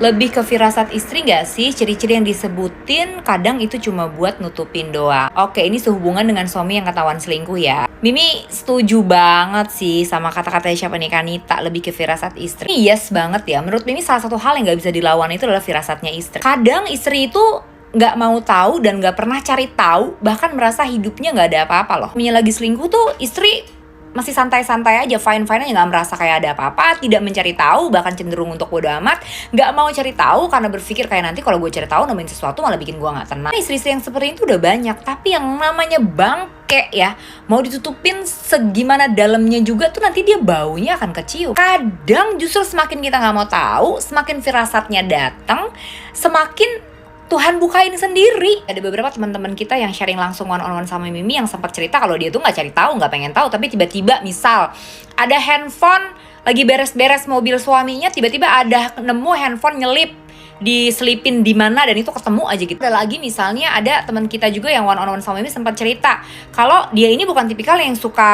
Lebih ke firasat istri gak sih? Ciri-ciri yang disebutin kadang itu cuma buat nutupin doang. Oke, ini sehubungan dengan suami yang ketahuan selingkuh ya. Mimi setuju banget sih sama kata-katanya siapa nih, Kanita, lebih ke firasat istri. Ini yes banget ya. Menurut Mimi salah satu hal yang gak bisa dilawan itu adalah firasatnya istri. Kadang istri itu nggak mau tahu dan nggak pernah cari tahu, bahkan merasa hidupnya nggak ada apa-apa loh. Mimi lagi selingkuh tuh istri masih santai-santai aja, fine-fine aja, nggak merasa kayak ada apa-apa, tidak mencari tahu, bahkan cenderung untuk bodo amat, nggak mau cari tahu karena berpikir kayak nanti kalau gue cari tahu nemuin sesuatu malah bikin gue nggak tenang. Istri-istri yang seperti itu udah banyak, tapi yang namanya bangke ya, mau ditutupin segimana dalamnya juga tuh nanti dia baunya akan kecium. Kadang justru semakin kita nggak mau tahu, semakin firasatnya datang, semakin Tuhan bukain sendiri. Ada beberapa teman-teman kita yang sharing langsung one-on-one sama Mimi yang sempat cerita kalau dia tuh nggak cari tahu, nggak pengen tahu, tapi tiba-tiba misal ada handphone lagi beres-beres mobil suaminya, tiba-tiba ada nemu handphone nyelip diselipin di mana dan itu ketemu aja gitu. Ada lagi misalnya ada teman kita juga yang one-on-one sama Mimi sempat cerita kalau dia ini bukan tipikal yang suka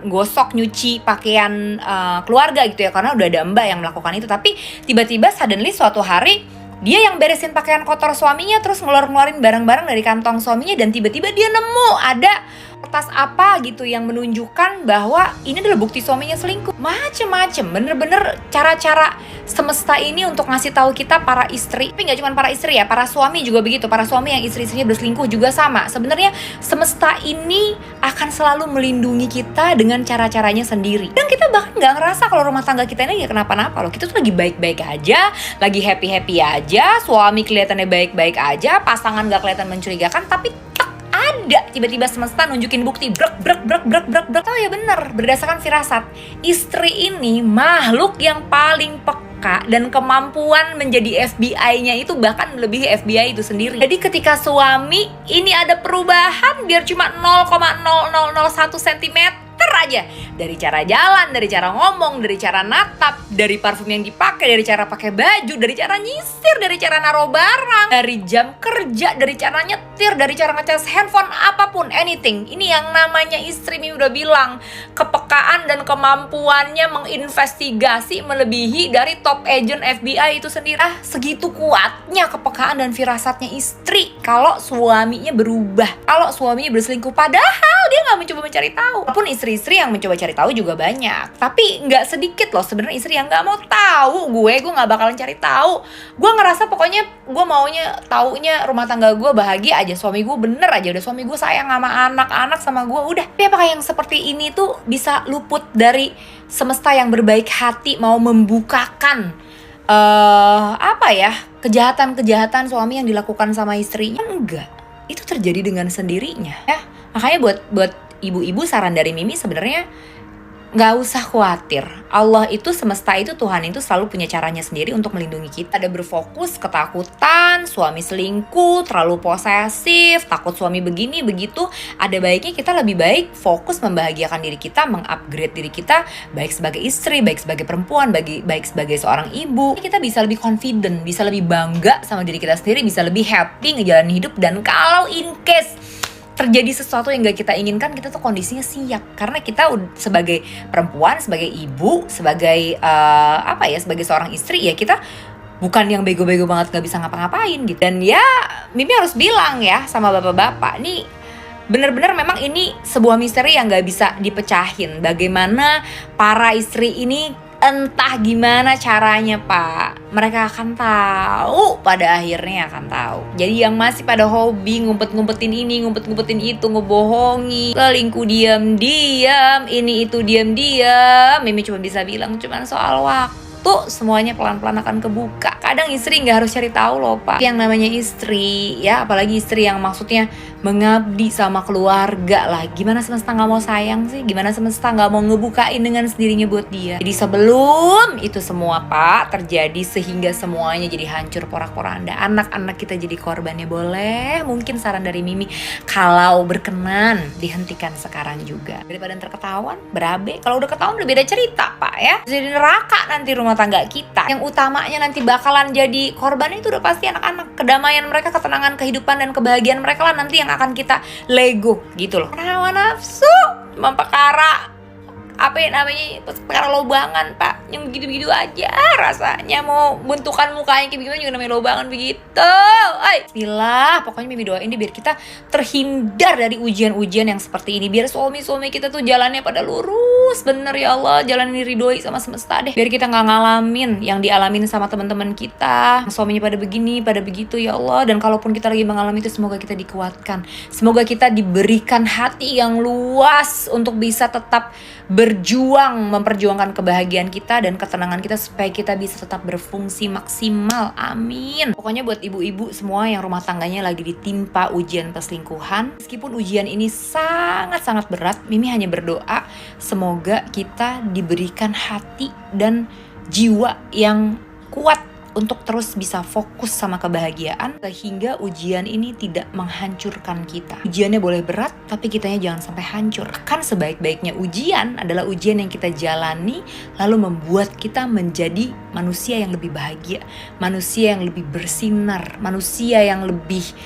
gosok nyuci pakaian keluarga gitu ya, karena udah ada mbak yang melakukan itu, tapi tiba-tiba suddenly suatu hari dia yang beresin pakaian kotor suaminya, terus ngeluarin barang-barang dari kantong suaminya, dan tiba-tiba dia nemu ada kertas apa gitu yang menunjukkan bahwa ini adalah bukti suaminya selingkuh. Macem-macem, bener-bener cara-cara semesta ini untuk ngasih tahu kita para istri. Tapi nggak cuma para istri ya, para suami juga begitu. Para suami yang istri-istrinya berselingkuh juga sama. Sebenarnya semesta ini akan selalu melindungi kita dengan cara-caranya sendiri. Dan kita bahkan nggak ngerasa kalau rumah tangga kita ini nggak kenapa-napa loh. Kita tuh lagi baik-baik aja, lagi happy-happy aja, suami kelihatannya baik-baik aja, pasangan nggak kelihatan mencurigakan, tapi ada tiba-tiba semesta nunjukin bukti brek. Oh ya bener, berdasarkan firasat, istri ini makhluk yang paling peka dan kemampuan menjadi FBI-nya itu bahkan melebihi FBI itu sendiri. Jadi ketika suami ini ada perubahan biar cuma 0,0001 cm aja, dari cara jalan, dari cara ngomong, dari cara natap, dari parfum yang dipakai, dari cara pakai baju, dari cara nyisir, dari cara naruh barang, dari jam kerja, dari cara nyetir, dari cara ngecas handphone, apapun, anything. Ini yang namanya istri. Mimi udah bilang, kepekaan dan kemampuannya menginvestigasi melebihi dari top agent FBI itu sendiri. Segitu kuatnya kepekaan dan firasatnya istri kalau suaminya berubah, kalau suaminya berselingkuh, padahal dia nggak mencoba mencari tahu. Walaupun istri yang mencoba cari tahu juga banyak, tapi nggak sedikit loh sebenarnya istri yang nggak mau tahu. Gue nggak bakalan cari tahu. Gue ngerasa pokoknya gue maunya taunya rumah tangga gue bahagia aja, suami gue bener aja, udah suami gue sayang sama anak-anak sama gue udah. Tapi apakah yang seperti ini tuh bisa luput dari semesta yang berbaik hati mau membukakan kejahatan-kejahatan suami yang dilakukan sama istrinya? Enggak, itu terjadi dengan sendirinya ya. Makanya buat ibu-ibu, saran dari Mimi sebenarnya nggak usah khawatir. Allah itu, semesta itu, Tuhan itu selalu punya caranya sendiri untuk melindungi kita. Ada berfokus, ketakutan, suami selingkuh, terlalu posesif, takut suami begini begitu. Ada baiknya kita lebih baik fokus membahagiakan diri kita, mengupgrade diri kita, baik sebagai istri, baik sebagai perempuan, baik sebagai seorang ibu. Kita bisa lebih confident, bisa lebih bangga sama diri kita sendiri, bisa lebih happy ngejalanin hidup. Dan kalau in case terjadi sesuatu yang gak kita inginkan, kita tuh kondisinya siap. Karena kita sebagai perempuan, sebagai ibu, sebagai sebagai seorang istri, ya kita bukan yang bego-bego banget gak bisa ngapa-ngapain gitu. Dan ya Mimi harus bilang ya sama bapak-bapak, nih bener-bener memang ini sebuah misteri yang gak bisa dipecahin. Bagaimana para istri ini, entah gimana caranya Pak, mereka akan tahu, pada akhirnya akan tahu. Jadi yang masih pada hobi ngumpet-ngumpetin ini, ngumpet-ngumpetin itu, ngebohongi, selingkuh diam-diam, ini itu diam-diam, Mimi cuma bisa bilang cuman soal waktu, semuanya pelan-pelan akan kebuka. Kadang istri nggak harus cari tahu loh Pak. Yang namanya istri ya, apalagi istri yang maksudnya mengabdi sama keluarga lah. Gimana semesta nggak mau sayang sih? Gimana semesta nggak mau ngebukain dengan sendirinya buat dia? Jadi sebelum itu semua Pak terjadi sehingga semuanya jadi hancur porak-poranda, anak-anak kita jadi korbannya, boleh mungkin saran dari Mimi, kalau berkenan dihentikan sekarang juga. Daripada ntar ketahuan berabe. Kalau udah ketahuan udah beda cerita Pak ya. Jadi neraka nanti rumah tangga kita. Yang utamanya nanti bakalan jadi korban itu udah pasti anak-anak. Kedamaian mereka, ketenangan kehidupan dan kebahagiaan mereka lah nanti yang akan kita lego gitu loh. Hawa nafsu memperkara apa yang namanya perkara lobangan Pak, yang gitu-gitu aja rasanya. Mau bentukan mukanya kayak gimana juga namanya lobangan begitu. Bismillah, pokoknya Mimi doain deh biar kita terhindar dari ujian-ujian yang seperti ini, biar suami-suami kita tuh jalannya pada lurus bener ya Allah, jalan ini ridhoi sama semesta deh, biar kita nggak ngalamin yang dialamin sama teman-teman kita, suaminya pada begini pada begitu ya Allah. Dan kalaupun kita lagi mengalami itu, semoga kita dikuatkan, semoga kita diberikan hati yang luas untuk bisa tetap berjuang memperjuangkan kebahagiaan kita dan ketenangan kita supaya kita bisa tetap berfungsi maksimal. Amin. Pokoknya buat ibu-ibu semua yang rumah tangganya lagi ditimpa ujian perselingkuhan, meskipun ujian ini sangat-sangat berat, Mimi hanya berdoa semoga kita diberikan hati dan jiwa yang kuat untuk terus bisa fokus sama kebahagiaan, sehingga ujian ini tidak menghancurkan kita. Ujiannya boleh berat, tapi kitanya jangan sampai hancur. Kan sebaik-baiknya ujian adalah ujian yang kita jalani, lalu membuat kita menjadi manusia yang lebih bahagia, manusia yang lebih bersinar, manusia yang lebih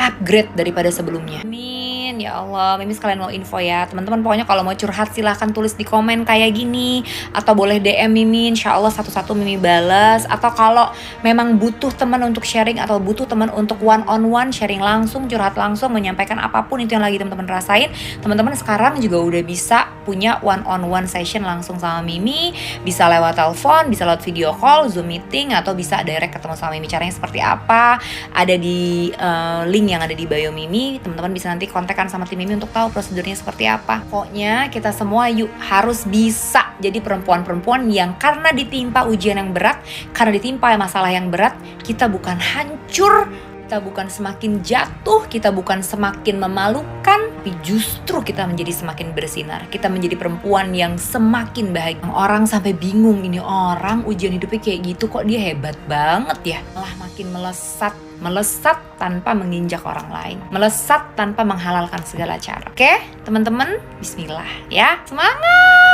upgrade daripada sebelumnya. Amin ya Allah. Mimi sekalian mau info ya teman-teman, pokoknya kalau mau curhat silahkan tulis di komen kayak gini, atau boleh DM Mimi, insya Allah satu-satu Mimi balas. Atau kalau memang butuh teman untuk sharing atau butuh teman untuk one on one sharing langsung, curhat langsung, menyampaikan apapun itu yang lagi teman-teman rasain, teman-teman sekarang juga udah bisa punya one on one session langsung sama Mimi, bisa lewat telepon, bisa lewat video call, Zoom meeting, atau bisa direct ketemu sama Mimi. Caranya seperti apa ada di link yang ada di bio Mimi. Teman-teman bisa nanti kontakkan sama tim Mimi untuk tahu prosedurnya seperti apa. Pokoknya kita semua yuk harus bisa jadi perempuan-perempuan yang karena ditimpa ujian yang berat, karena ditimpa masalah yang berat, kita bukan hancur, kita bukan semakin jatuh, kita bukan semakin memalukan, tapi justru kita menjadi semakin bersinar. Kita menjadi perempuan yang semakin bahagia. Orang sampai bingung, ini orang ujian hidupnya kayak gitu kok dia hebat banget ya. Malah makin melesat tanpa menginjak orang lain, melesat tanpa menghalalkan segala cara. Oke, teman-teman, bismillah ya. Semangat!